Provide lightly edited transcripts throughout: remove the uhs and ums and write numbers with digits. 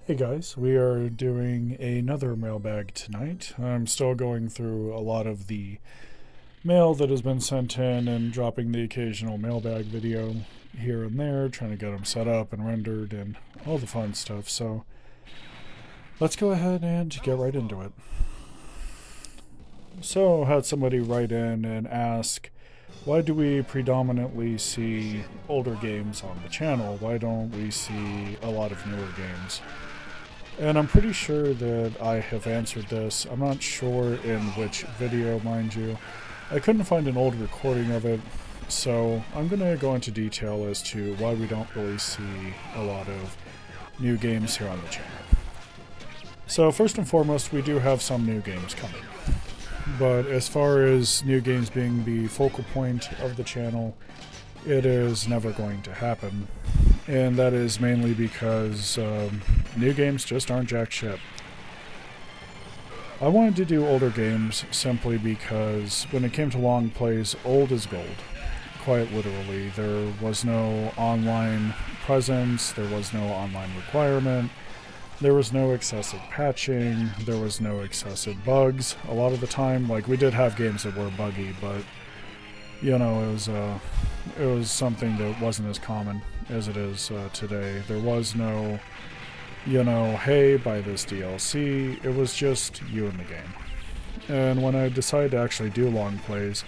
Hey guys, we are doing another mailbag tonight. I'm still going through a lot of the mail that has been sent in and dropping the occasional mailbag video here and there, trying to get them set up and rendered and all the fun stuff. So let's go ahead and get right into it. So I had somebody write in and ask, why do we predominantly see older games on the channel? Why don't we see a lot of newer games? And I'm pretty sure that I have answered this. I'm not sure in which video, mind you. I couldn't find an old recording of it, so I'm going to go into detail as to why we don't really see a lot of new games here on the channel. So first and foremost, we do have some new games coming. But as far as new games being the focal point of the channel, it is never going to happen. And that is mainly because new games just aren't jack shit. I wanted to do older games simply because when it came to long plays, old is gold. Quite literally. There was no online presence, there was no online requirement, there was no excessive patching, there was no excessive bugs. A lot of the time, like, we did have games that were buggy, but you know, it was something that wasn't as common as it is today. There was no, hey, buy this DLC. It was just you in the game. And when I decided to actually do long plays,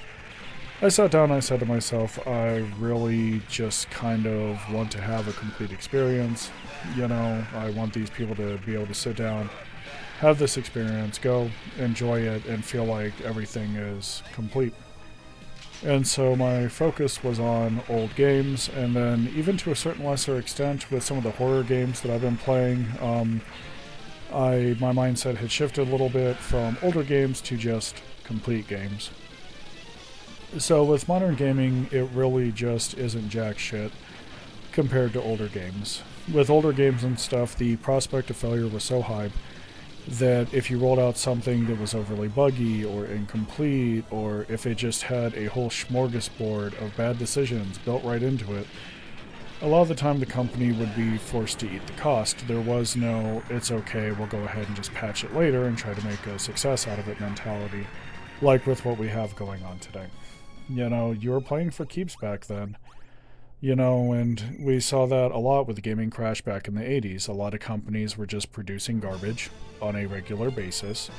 I sat down and I said to myself, I really just kind of want to have a complete experience. I want these people to be able to sit down, have this experience, go, enjoy it, and feel like everything is complete. And so my focus was on old games, and then even to a certain lesser extent with some of the horror games that I've been playing, my mindset had shifted a little bit from older games to just complete games. So with modern gaming, it really just isn't jack shit compared to older games. With older games and stuff, the prospect of failure was so high that if you rolled out something that was overly buggy or incomplete, or if it just had a whole smorgasbord of bad decisions built right into it, a lot of the time the company would be forced to eat the cost. There was no, it's okay, we'll go ahead and just patch it later and try to make a success out of it mentality, like with what we have going on today. You were playing for keeps back then. And we saw that a lot with the gaming crash back in the 80s. A lot of companies were just producing garbage on a regular basis.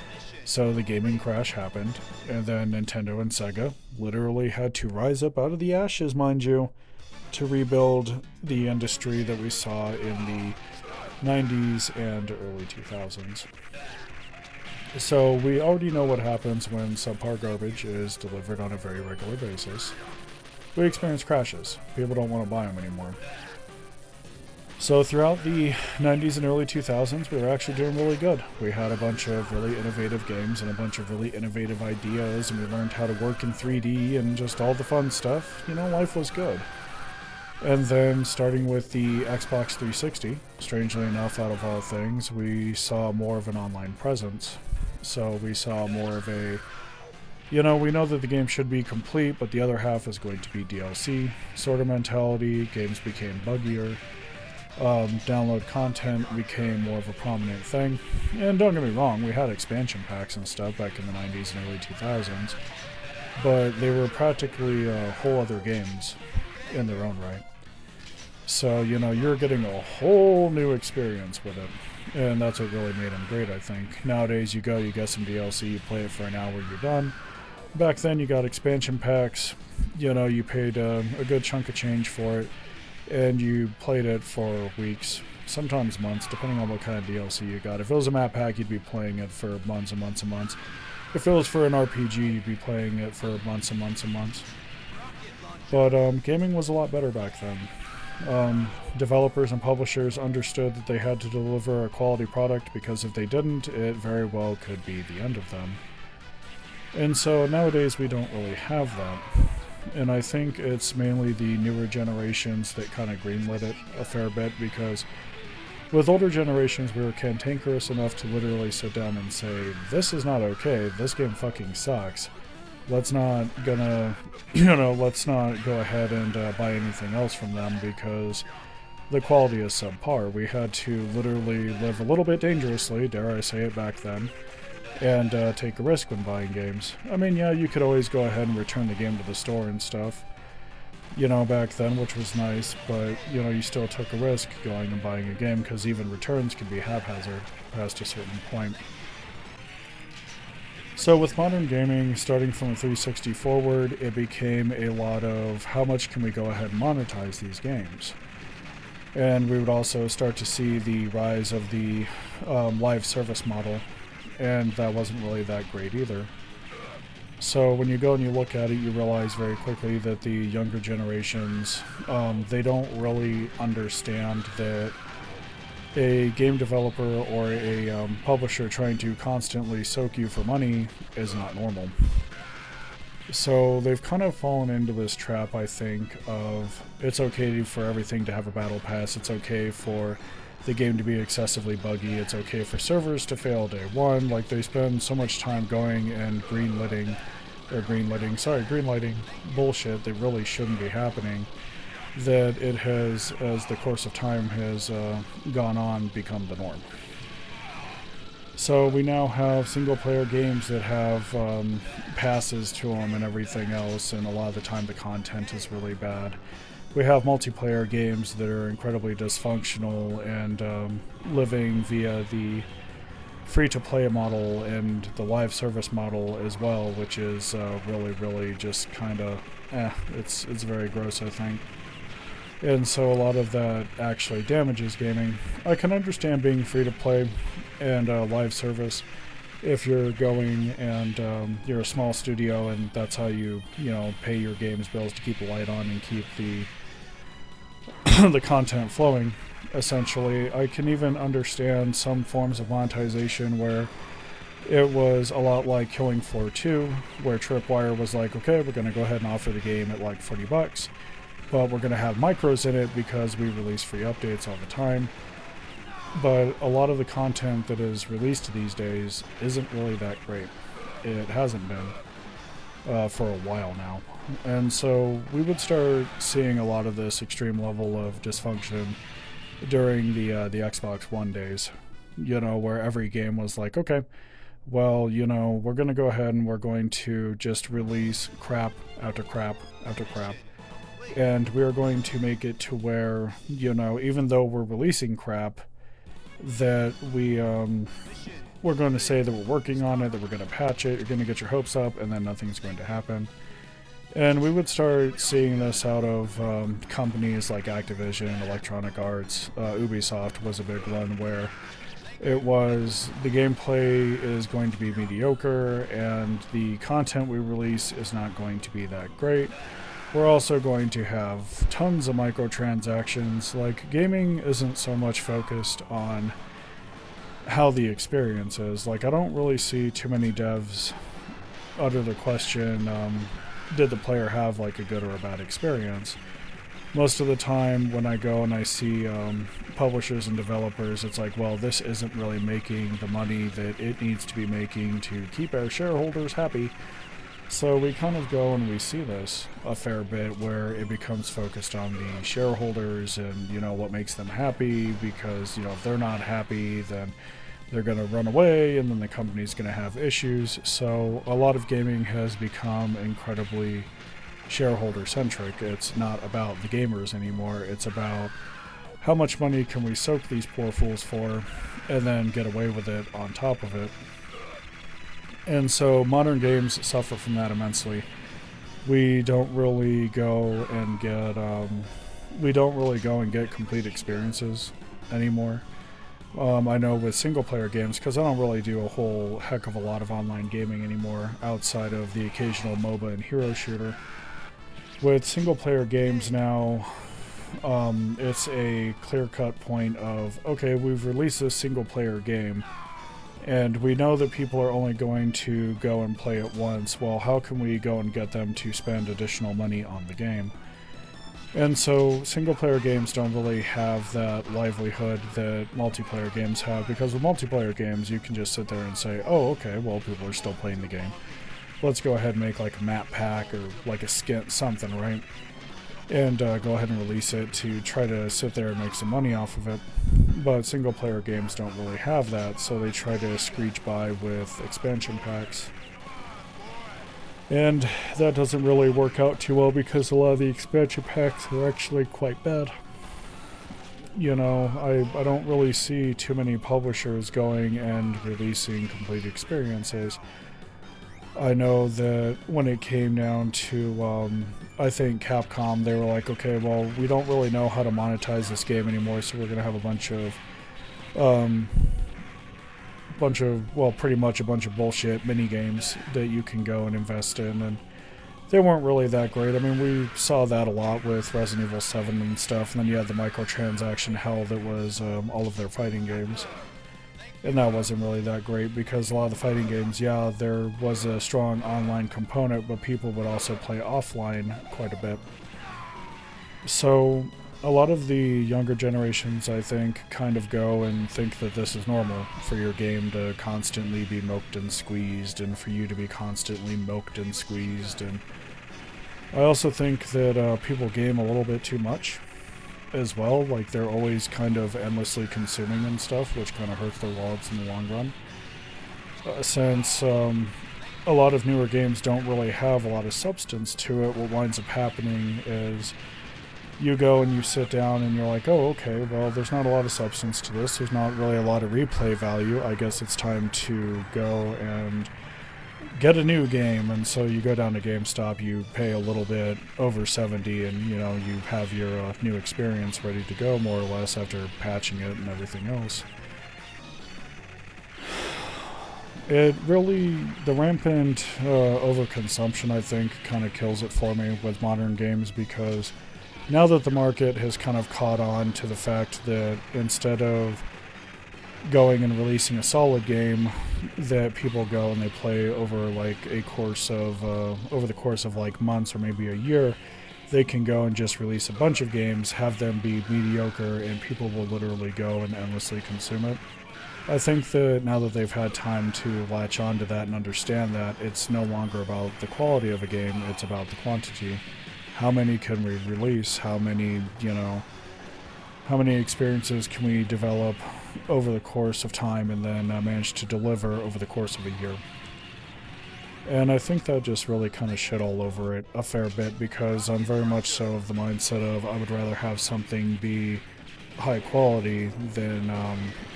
So the gaming crash happened, and then Nintendo and Sega literally had to rise up out of the ashes, mind you, to rebuild the industry that we saw in the 90s and early 2000s. So we already know what happens when subpar garbage is delivered on a very regular basis. We experience crashes. People don't want to buy them anymore. So throughout the 90s and early 2000s, we were actually doing really good. We had a bunch of really innovative games and a bunch of really innovative ideas, and we learned how to work in 3D and just all the fun stuff. Life was good. And then starting with the Xbox 360, strangely enough, out of all things, we saw more of an online presence. So we saw more of a, we know that the game should be complete, but the other half is going to be DLC sort of mentality. Games became buggier. Download content became more of a prominent thing. And don't get me wrong, we had expansion packs and stuff back in the 90s and early 2000s, but they were practically whole other games in their own right. So, you're getting a whole new experience with it. And that's what really made them great, I think. Nowadays, you get some DLC, you play it for an hour, you're done. Back then, you got expansion packs. You paid a good chunk of change for it, and you played it for weeks, sometimes months, depending on what kind of DLC you got. If it was a map pack, you'd be playing it for months and months and months. If it was for an RPG, you'd be playing it for months and months and months. But gaming was a lot better back then. Developers and publishers understood that they had to deliver a quality product, because if they didn't, it very well could be the end of them. And so nowadays we don't really have that. And I think it's mainly the newer generations that kind of greenlit it a fair bit, because with older generations we were cantankerous enough to literally sit down and say, this is not okay, this game fucking sucks. Let's not go ahead and buy anything else from them, because the quality is subpar. We had to literally live a little bit dangerously, dare I say it, back then, and take a risk when buying games. I mean, yeah, you could always go ahead and return the game to the store and stuff, you know, back then, which was nice, but, you know, you still took a risk going and buying a game, because even returns can be haphazard past a certain point. So with modern gaming, starting from a 360 forward, it became a lot of how much can we go ahead and monetize these games. And we would also start to see the rise of the live service model, and that wasn't really that great either. So when you go and you look at it, you realize very quickly that the younger generations, they don't really understand that a game developer or a publisher trying to constantly soak you for money is not normal. So they've kind of fallen into this trap, I think, of it's okay for everything to have a battle pass, it's okay for the game to be excessively buggy, it's okay for servers to fail day one. Like, they spend so much time going and greenlighting bullshit that really shouldn't be happening, that it has, as the course of time has gone on, become the norm. So we now have single-player games that have passes to them and everything else, and a lot of the time the content is really bad. We have multiplayer games that are incredibly dysfunctional and living via the free-to-play model and the live service model as well, which is really just kind of it's very gross, I think. And so a lot of that actually damages gaming. I can understand being free-to-play and live service if you're going and you're a small studio and that's how you pay your games bills, to keep the light on and keep the the content flowing. Essentially, I can even understand some forms of monetization where it was a lot like Killing Floor 2, where Tripwire was like, okay, we're going to go ahead and offer the game at like $40, but we're going to have micros in it because we release free updates all the time. But a lot of the content that is released these days isn't really that great. It hasn't been for a while now. And so we would start seeing a lot of this extreme level of dysfunction during the Xbox One days, where every game was like, okay, well, we're going to go ahead and we're going to just release crap after crap after crap. And we're going to make it to where, even though we're releasing crap, that we're going to say that we're working on it, that we're going to patch it, you're going to get your hopes up, and then nothing's going to happen. And we would start seeing this out of companies like Activision, Electronic Arts, Ubisoft was a big one, where it was the gameplay is going to be mediocre and the content we release is not going to be that great. We're also going to have tons of microtransactions. Like, gaming isn't so much focused on how the experience is. Like, I don't really see too many devs utter the question, did the player have like a good or a bad experience? Most of the time when I go and I see publishers and developers, it's like, well, this isn't really making the money that it needs to be making to keep our shareholders happy. So we kind of go and we see this a fair bit, where it becomes focused on the shareholders and, what makes them happy, because, if they're not happy, then they're going to run away and then the company's going to have issues. So a lot of gaming has become incredibly shareholder-centric. It's not about the gamers anymore. It's about how much money can we soak these poor fools for and then get away with it on top of it. And so modern games suffer from that immensely. We don't really go and get complete experiences anymore. I know with single-player games, because I don't really do a whole heck of a lot of online gaming anymore outside of the occasional MOBA and hero shooter. With single-player games now, it's a clear-cut point of, okay, we've released this single-player game, and we know that people are only going to go and play it once. Well, how can we go and get them to spend additional money on the game? And so single-player games don't really have that livelihood that multiplayer games have, because with multiplayer games you can just sit there and say, oh, okay, well, people are still playing the game. Let's go ahead and make like a map pack or like a skin, something, right? and go ahead and release it to try to sit there and make some money off of it. But single player games don't really have that, so they try to screech by with expansion packs. And that doesn't really work out too well because a lot of the expansion packs are actually quite bad. You know, I don't really see too many publishers going and releasing complete experiences. I know that when it came down to, I think Capcom, they were like, okay, well, we don't really know how to monetize this game anymore, so we're going to have a pretty much a bunch of bullshit mini games that you can go and invest in, and they weren't really that great. I mean, we saw that a lot with Resident Evil 7 and stuff, and then you had the microtransaction hell that was all of their fighting games. And that wasn't really that great because a lot of the fighting games, yeah, there was a strong online component, but people would also play offline quite a bit. So a lot of the younger generations, I think, kind of go and think that this is normal for your game to constantly be milked and squeezed, and for you to be constantly milked and squeezed. And I also think that people game a little bit too much as well. Like, they're always kind of endlessly consuming and stuff, which kind of hurts their wallets in the long run. Since a lot of newer games don't really have a lot of substance to it, what winds up happening is you go and you sit down and you're like, oh, okay, well, there's not a lot of substance to this. There's not really a lot of replay value. I guess it's time to go and get a new game. And so you go down to GameStop, you pay a little bit over $70, and, you know, you have your new experience ready to go, more or less, after patching it and everything else. It really, the rampant overconsumption, I think, kind of kills it for me with modern games, because now that the market has kind of caught on to the fact that instead of going and releasing a solid game that people go and they play over like a course of over the course of like months or maybe a year, they can go and just release a bunch of games, have them be mediocre, and people will literally go and endlessly consume it. I think that now that they've had time to latch on to that and understand that it's no longer about the quality of a game, it's about the quantity. How many can we release? How many experiences can we develop over the course of time and then manage to deliver over the course of a year? And I think that just really kind of shit all over it a fair bit, because I'm very much so of the mindset of I would rather have something be high quality than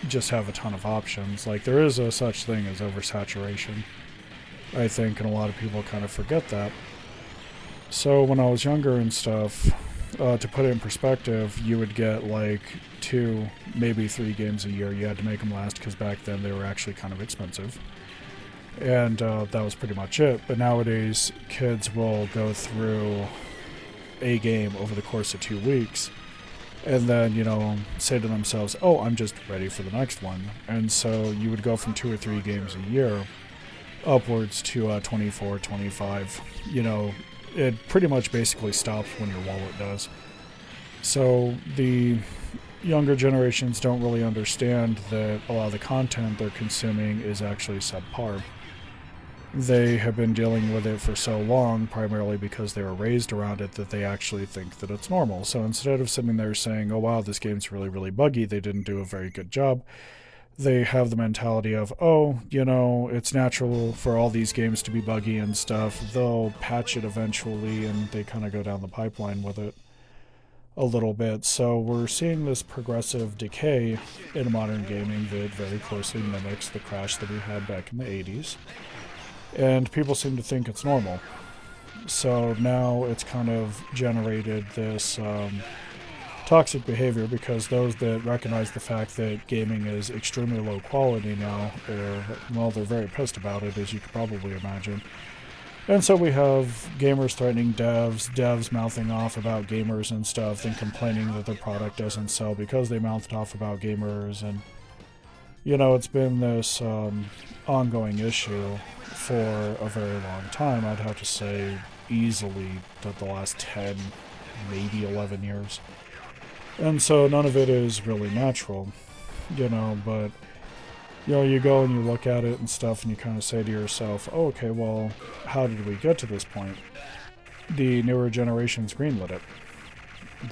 just have a ton of options. Like, there is a such thing as oversaturation, I think, and a lot of people kind of forget that. So when I was younger and stuff, to put it in perspective, you would get like 2, maybe 3 games a year. You had to make them last because back then they were actually kind of expensive. And that was pretty much it. But nowadays, kids will go through a game over the course of 2 weeks and then, you know, say to themselves, oh, I'm just ready for the next one. And so you would go from 2 or 3 games a year upwards to 24, 25. You know, it pretty much basically stops when your wallet does. So the younger generations don't really understand that a lot of the content they're consuming is actually subpar. They have been dealing with it for so long, primarily because they were raised around it, that they actually think that it's normal. So instead of sitting there saying, oh wow, this game's really, really buggy, they didn't do a very good job, they have the mentality of, oh, you know, it's natural for all these games to be buggy and stuff. They'll patch it eventually, and they kind of go down the pipeline with it a little bit. So we're seeing this progressive decay in modern gaming that very closely mimics the crash that we had back in the 80s. And people seem to think it's normal. So now it's kind of generated this toxic behavior, because those that recognize the fact that gaming is extremely low quality now, they're very pissed about it, as you could probably imagine. And so we have gamers threatening devs mouthing off about gamers and stuff, and complaining that their product doesn't sell because they mouthed off about gamers. And, you know, it's been this ongoing issue for a very long time. I'd have to say easily that the last 10, maybe 11 years. And so none of it is really natural, you know, but, you know, you go and you look at it and stuff, and you kind of say to yourself, oh, okay, well, how did we get to this point? The newer generations greenlit it.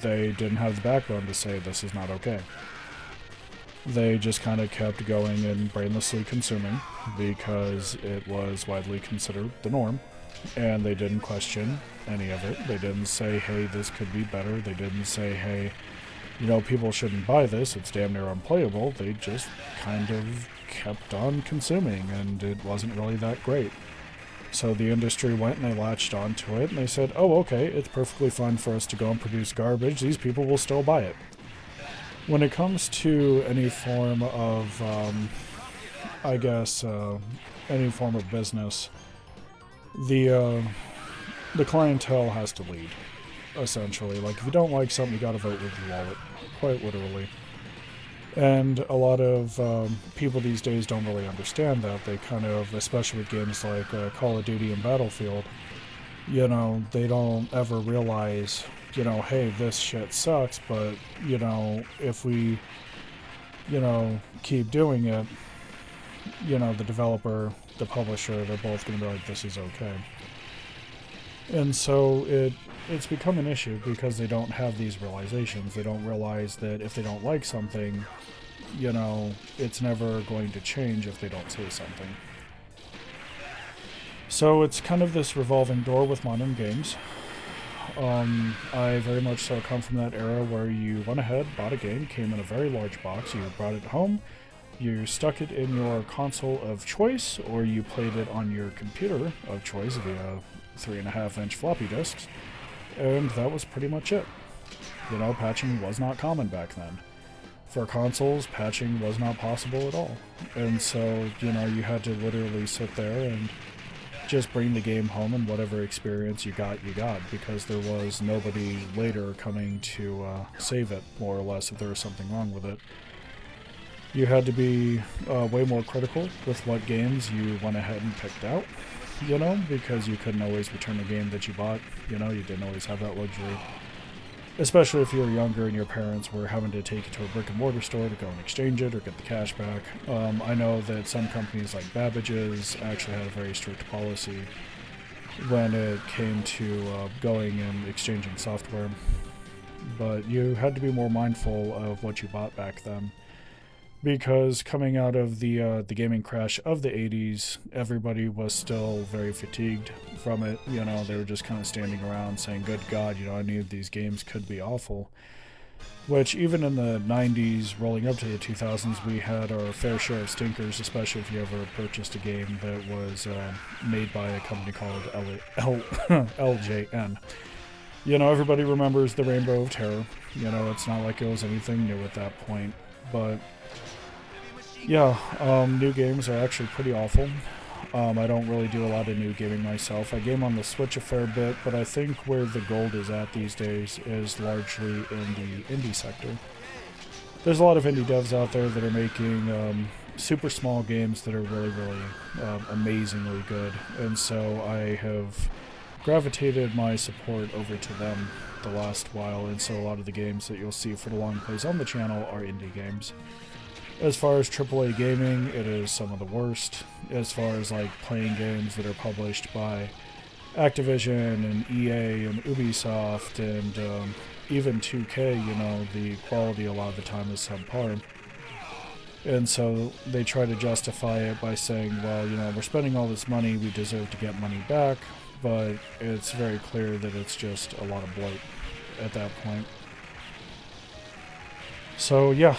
they didn't have the backbone to say this is not okay. They just kind of kept going and brainlessly consuming because it was widely considered the norm, and they didn't question any of it. They didn't say, hey, this could be better. They didn't say, hey, you know, people shouldn't buy this, it's damn near unplayable. They just kind of kept on consuming, and it wasn't really that great. So the industry went and they latched onto it, and they said, oh, okay, it's perfectly fine for us to go and produce garbage. These people will still buy it. When it comes to any form of, any form of business, the clientele has to lead, essentially. Like, if you don't like something, you gotta vote with your wallet, quite literally. And a lot of people these days don't really understand that. They kind of, especially with games like Call of Duty and Battlefield, you know, they don't ever realize, you know, hey, this shit sucks, but, you know, if we, you know, keep doing it, you know, the developer, the publisher, they're both going to be like, this is okay. And so it's become an issue because they don't have these realizations. They don't realize that if they don't like something, you know, it's never going to change if they don't say something. So it's kind of this revolving door with modern games. I very much so come from that era where you went ahead, bought a game, came in a very large box, you brought it home, you stuck it in your console of choice, or you played it on your computer of choice via 3.5-inch floppy disks, and that was pretty much it. You know, patching was not common back then. For consoles, patching was not possible at all. And so, you know, you had to literally sit there and just bring the game home, and whatever experience you got, because there was nobody later coming to save it, more or less, if there was something wrong with it. You had to be way more critical with what games you went ahead and picked out, you know, because you couldn't always return a game that you bought, you know, you didn't always have that luxury. Especially if you were younger and your parents were having to take you to a brick and mortar store to go and exchange it or get the cash back. I know that some companies like Babbage's actually had a very strict policy when it came to going and exchanging software. But you had to be more mindful of what you bought back then. Because coming out of the gaming crash of the 80s, everybody was still very fatigued from it. You know, they were just kind of standing around saying, good God, you know, any of these games could be awful. Which, even in the 90s, rolling up to the 2000s, we had our fair share of stinkers, especially if you ever purchased a game that was made by a company called LJN. You know, everybody remembers the Rainbow of Terror. You know, it's not like it was anything new at that point. But yeah, new games are actually pretty awful. I don't really do a lot of new gaming myself. I game on the Switch a fair bit, but I think where the gold is at these days is largely in the indie sector. There's a lot of indie devs out there that are making super small games that are really, really amazingly good, and so I have gravitated my support over to them the last while, and so a lot of the games that you'll see for the long plays on the channel are indie games. As far as AAA gaming, it is some of the worst. As far as like playing games that are published by Activision and EA and Ubisoft and even 2K, you know, the quality a lot of the time is subpar. And so they try to justify it by saying, well, you know, we're spending all this money, we deserve to get money back, but it's very clear that it's just a lot of bloat at that point. So yeah,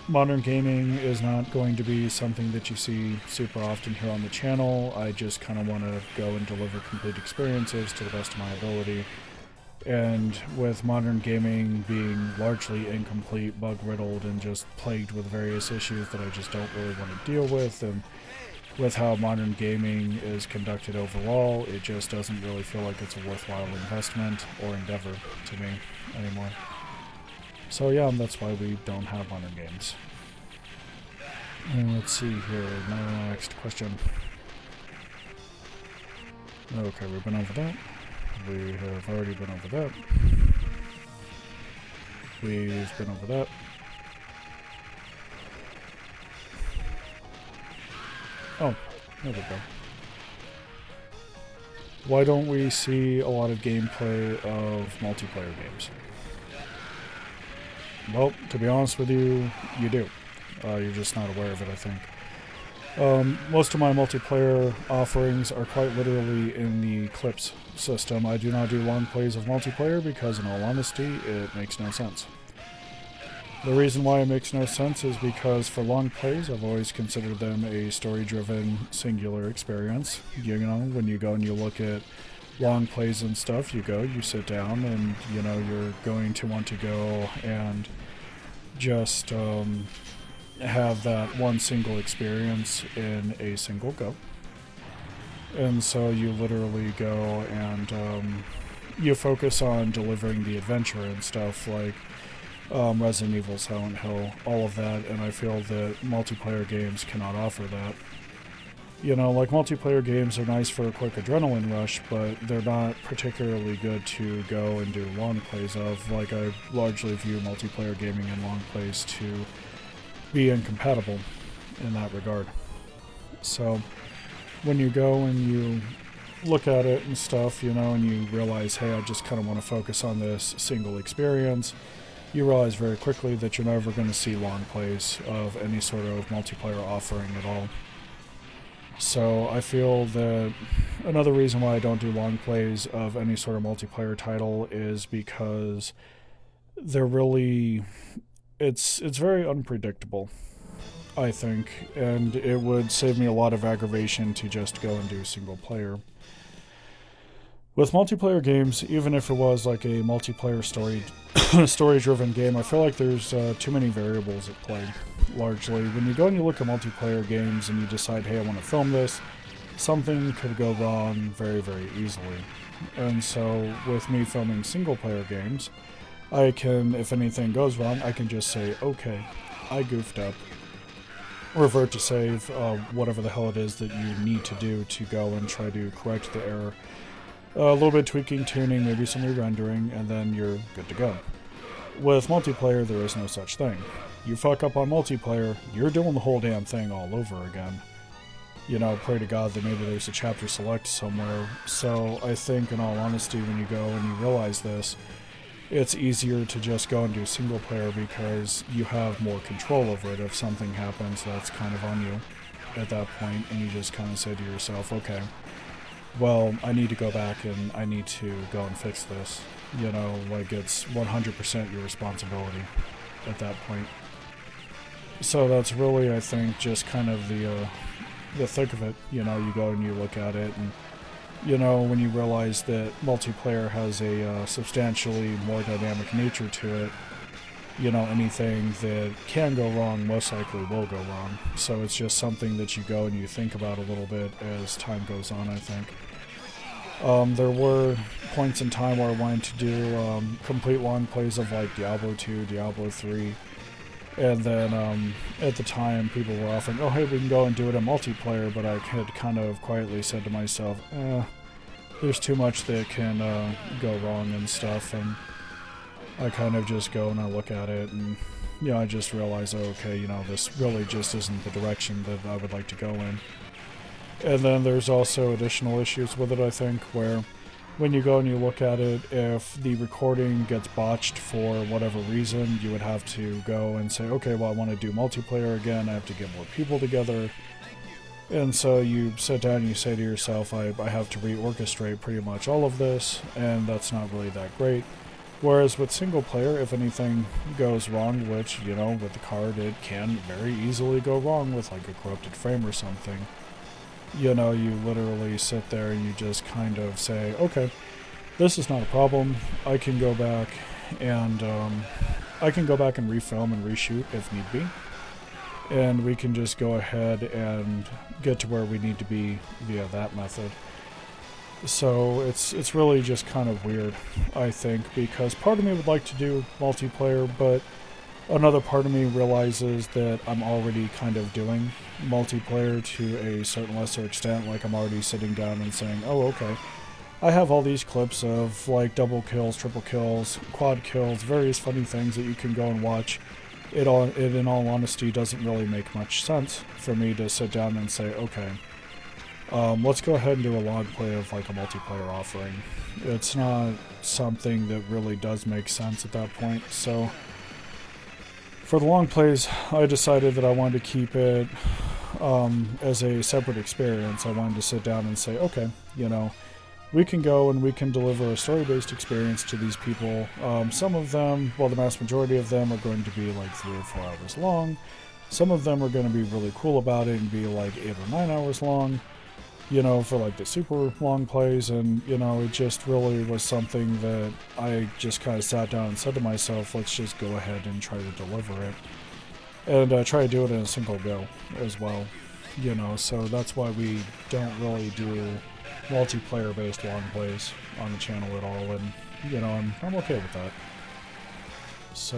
modern gaming is not going to be something that you see super often here on the channel. I just kind of want to go and deliver complete experiences to the best of my ability. And with modern gaming being largely incomplete, bug-riddled, and just plagued with various issues that I just don't really want to deal with, and with how modern gaming is conducted overall, it just doesn't really feel like it's a worthwhile investment or endeavor to me anymore. So yeah, that's why we don't have modern games. And let's see here, next question. Okay, we've been over that. We have already been over that. We've been over that. Oh, there we go. why don't we see a lot of gameplay of multiplayer games? Well, to be honest with you, you do. You're just not aware of it, I think. Most of my multiplayer offerings are quite literally in the clips system. I do not do long plays of multiplayer because, in all honesty, it makes no sense. The reason why it makes no sense is because for long plays, I've always considered them a story-driven, singular experience. You know, when you go and you look at long plays and stuff, you sit down, and, you know, you're going to want to go and just have that one single experience in a single go. And so you literally go and you focus on delivering the adventure and stuff, like Resident Evil, Silent Hill, all of that, and I feel that multiplayer games cannot offer that. You know, like, multiplayer games are nice for a quick adrenaline rush, but they're not particularly good to go and do long plays of. Like, I largely view multiplayer gaming and long plays to be incompatible in that regard. So, when you go and you look at it and stuff, you know, and you realize, hey, I just kind of want to focus on this single experience, you realize very quickly that you're never going to see long plays of any sort of multiplayer offering at all. So I feel that another reason why I don't do long plays of any sort of multiplayer title is because they're really, it's very unpredictable, I think, and it would save me a lot of aggravation to just go and do single player. With multiplayer games, even if it was like a multiplayer story-driven game, I feel like there's too many variables at play, largely. When you go and you look at multiplayer games and you decide, hey, I want to film this, something could go wrong very, very easily. And so, with me filming single-player games, I can, if anything goes wrong, I can just say, okay, I goofed up. Revert to save, whatever the hell it is that you need to do to go and try to correct the error. A little bit of tweaking, tuning, maybe some re-rendering, and then you're good to go. With multiplayer, there is no such thing. You fuck up on multiplayer, you're doing the whole damn thing all over again. You know, pray to God that maybe there's a chapter select somewhere. So I think, in all honesty, when you go and you realize this, it's easier to just go and do single player because you have more control over it. If something happens that's kind of on you at that point, and you just kind of say to yourself, okay, well, I need to go back and I need to go and fix this. You know, like, it's 100% your responsibility at that point. So that's really, I think, just kind of the thick of it. You know, you go and you look at it, and, you know, when you realize that multiplayer has a substantially more dynamic nature to it, you know, anything that can go wrong most likely will go wrong. So it's just something that you go and you think about a little bit as time goes on, I think. There were points in time where I wanted to do complete long plays of, like, Diablo 2, Diablo 3, and then at the time people were offering, oh, hey, we can go and do it in multiplayer, but I had kind of quietly said to myself, there's too much that can go wrong and stuff, and I kind of just go and I look at it, and, you know, I just realize, oh, okay, you know, this really just isn't the direction that I would like to go in. And then there's also additional issues with it, I think, where when you go and you look at it, if the recording gets botched for whatever reason, you would have to go and say, okay, well, I want to do multiplayer again, I have to get more people together. And so you sit down and you say to yourself, I have to reorchestrate pretty much all of this, and that's not really that great. Whereas with single player, if anything goes wrong, which, you know, with the card, it can very easily go wrong with, like, a corrupted frame or something. You know, you literally sit there and you just kind of say, okay, this is not a problem. I can go back and refilm and reshoot if need be. And we can just go ahead and get to where we need to be via that method. So it's really just kind of weird, I think, because part of me would like to do multiplayer, but another part of me realizes that I'm already kind of doing multiplayer to a certain lesser extent. Like, I'm already sitting down and saying, oh, okay, I have all these clips of, like, double kills, triple kills, quad kills, various funny things that you can go and watch. It in all honesty, doesn't really make much sense for me to sit down and say, okay, let's go ahead and do a log play of like a multiplayer offering. It's not something that really does make sense at that point. So for the long plays, I decided that I wanted to keep it as a separate experience. I wanted to sit down and say, okay, we can go and we can deliver a story-based experience to these people. Some of them, well, the vast majority of them are going to be like 3 or 4 hours long. Some of them are going to be really cool about it and be like 8 or 9 hours long, for like the super long plays. And, it just really was something that I just kind of sat down and said to myself, let's just go ahead and try to deliver it. And try to do it in a single go as well, so that's why we don't really do multiplayer-based long plays on the channel at all, and, I'm okay with that. So,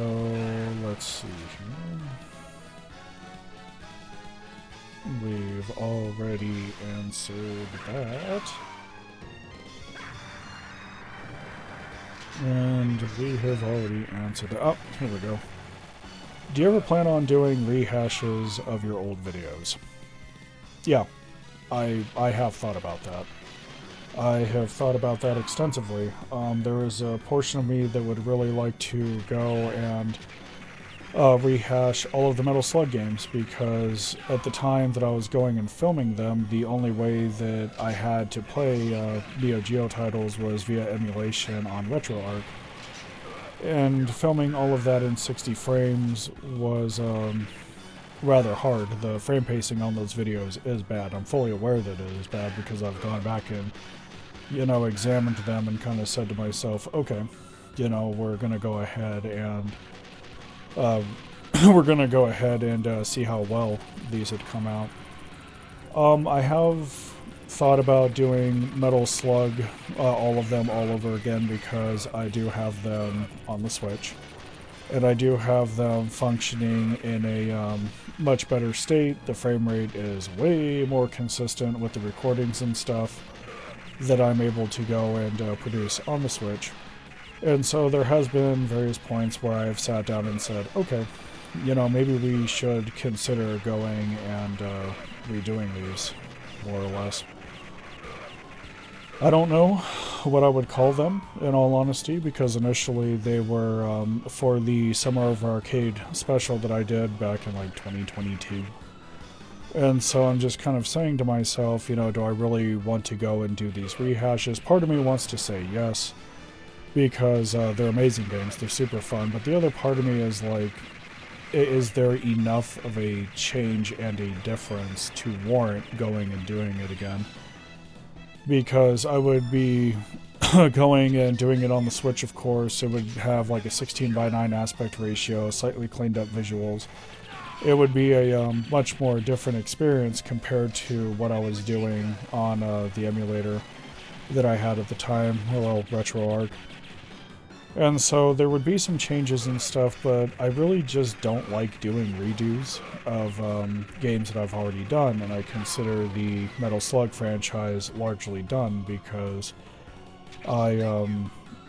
let's see here. We've already answered that. And we have already answered that. Oh, here we go. Do you ever plan on doing rehashes of your old videos? Yeah, I have thought about that. I have thought about that extensively. There is a portion of me that would really like to go and rehash all of the Metal Slug games, because at the time that I was going and filming them, the only way that I had to play Neo Geo titles was via emulation on RetroArch. And filming all of that in 60 frames was rather hard. The frame pacing on those videos is bad. I'm fully aware that it is bad because I've gone back and, examined them and kind of said to myself, okay, we're going to go ahead and see how well these had come out. I have thought about doing Metal Slug, all of them all over again, because I do have them on the Switch, and I do have them functioning in a much better state. The frame rate is way more consistent with the recordings and stuff that I'm able to go and produce on the Switch. And so there has been various points where I've sat down and said, okay, maybe we should consider going and redoing these, more or less. I don't know what I would call them, in all honesty, because initially they were for the Summer of Arcade special that I did back in like 2022. And so I'm just kind of saying to myself, do I really want to go and do these rehashes? Part of me wants to say yes, because they're amazing games, they're super fun, but the other part of me is like, is there enough of a change and a difference to warrant going and doing it again? Because I would be going and doing it on the Switch, of course. It would have like a 16:9 aspect ratio, slightly cleaned up visuals. It would be a much more different experience compared to what I was doing on the emulator that I had at the time, well, RetroArch. And so there would be some changes and stuff, but I really just don't like doing redos of games that I've already done, and I consider the Metal Slug franchise largely done, because I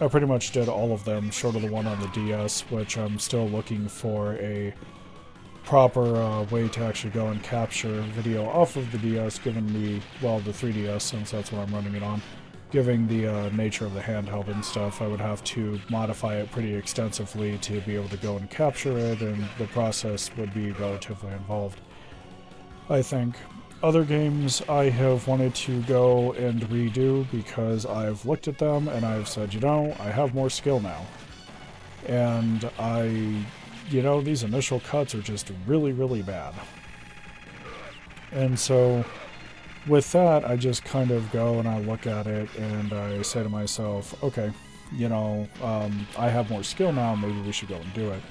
pretty much did all of them, short of the one on the DS, which I'm still looking for a proper way to actually go and capture video off of the DS, given the 3DS, since that's what I'm running it on. Given the nature of the handheld and stuff, I would have to modify it pretty extensively to be able to go and capture it, and the process would be relatively involved, I think. Other games I have wanted to go and redo because I've looked at them and I've said, I have more skill now. And these initial cuts are just really, really bad. And so with that, I just kind of go and I look at it and I say to myself, okay, I have more skill now, maybe we should go and do it.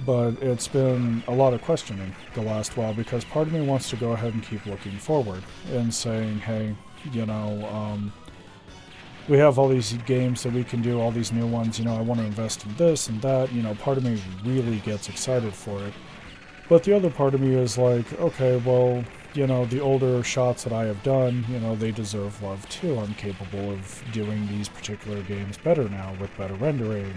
But it's been a lot of questioning the last while, because part of me wants to go ahead and keep looking forward and saying, hey, we have all these games that we can do, all these new ones, I want to invest in this and that, part of me really gets excited for it. But the other part of me is like, okay, well, the older shots that I have done, they deserve love too. I'm capable of doing these particular games better now with better rendering,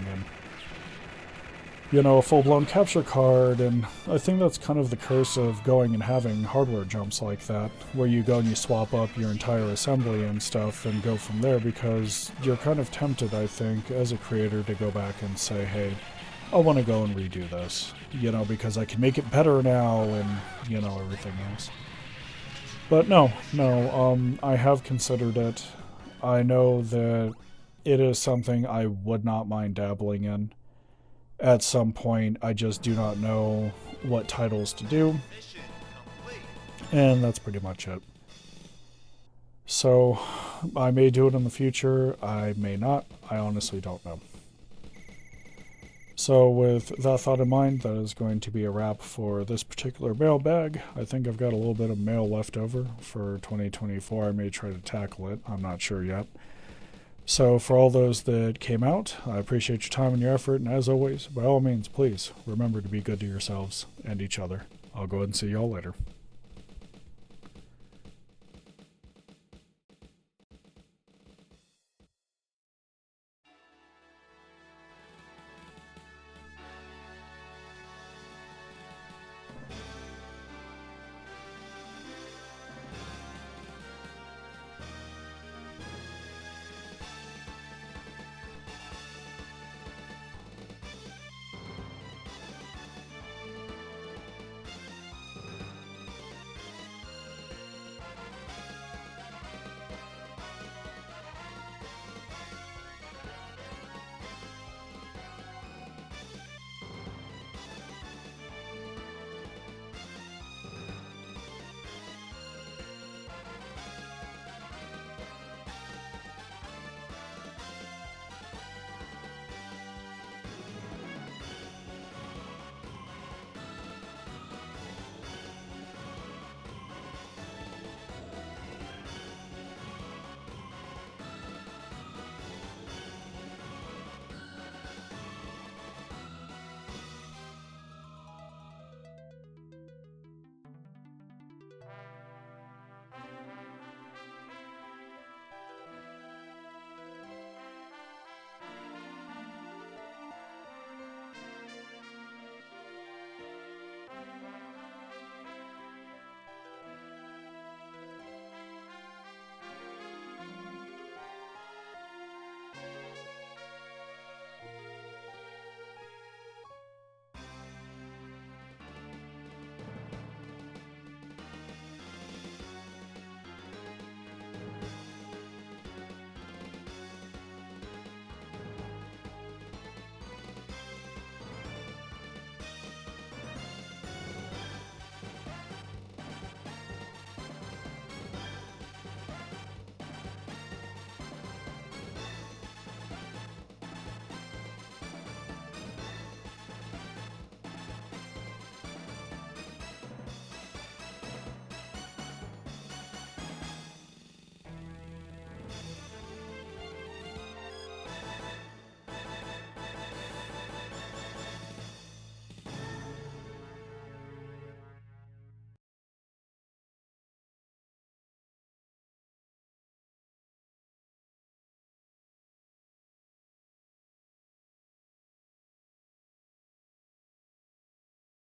a full-blown capture card, and I think that's kind of the curse of going and having hardware jumps like that, where you go and you swap up your entire assembly and stuff and go from there, because you're kind of tempted, I think, as a creator to go back and say, hey, I want to go and redo this, because I can make it better now and, everything else. But no, I have considered it. I know that it is something I would not mind dabbling in. At some point, I just do not know what titles to do, and that's pretty much it. So, I may do it in the future, I may not, I honestly don't know. So with that thought in mind, that is going to be a wrap for this particular mailbag. I think I've got a little bit of mail left over for 2024. I may try to tackle it, I'm not sure yet. So for all those that came out, I appreciate your time and your effort, and as always, by all means, please remember to be good to yourselves and each other. I'll go ahead and see y'all later.